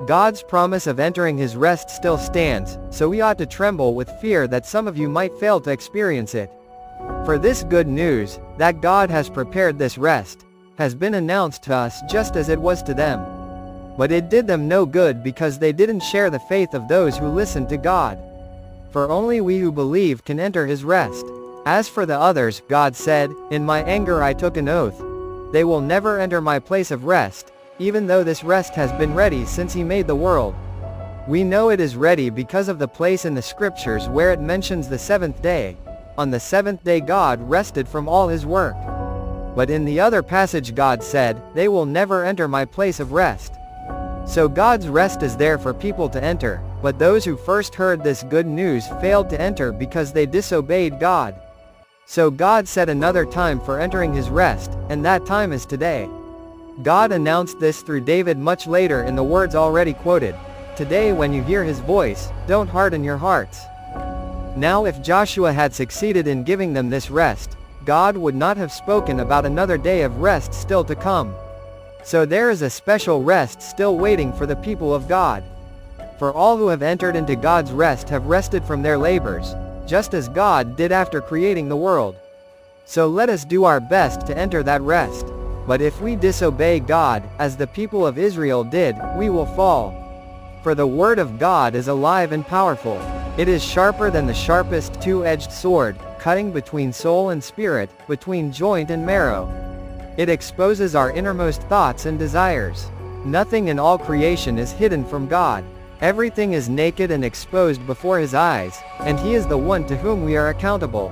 God's promise of entering his rest still stands, so we ought to tremble with fear that some of you might fail to experience it. For this good news, that God has prepared this rest, has been announced to us just as it was to them. But it did them no good because they didn't share the faith of those who listened to God. For only we who believe can enter his rest. As for the others, God said, "In my anger I took an oath. They will never enter my place of rest, even though this rest has been ready since he made the world." We know it is ready because of the place in the scriptures where it mentions the seventh day. On the seventh day God rested from all his work. But in the other passage God said, "They will never enter my place of rest." So God's rest is there for people to enter, but those who first heard this good news failed to enter because they disobeyed God. So God set another time for entering his rest, and that time is today. God announced this through David much later in the words already quoted, "Today when you hear his voice, don't harden your hearts." Now if Joshua had succeeded in giving them this rest, God would not have spoken about another day of rest still to come. So there is a special rest still waiting for the people of God. For all who have entered into God's rest have rested from their labors, just as God did after creating the world. So let us do our best to enter that rest. But if we disobey God, as the people of Israel did, we will fall. For the word of God is alive and powerful. It is sharper than the sharpest two-edged sword, cutting between soul and spirit, between joint and marrow. It exposes our innermost thoughts and desires. Nothing in all creation is hidden from God. Everything is naked and exposed before his eyes, and he is the one to whom we are accountable.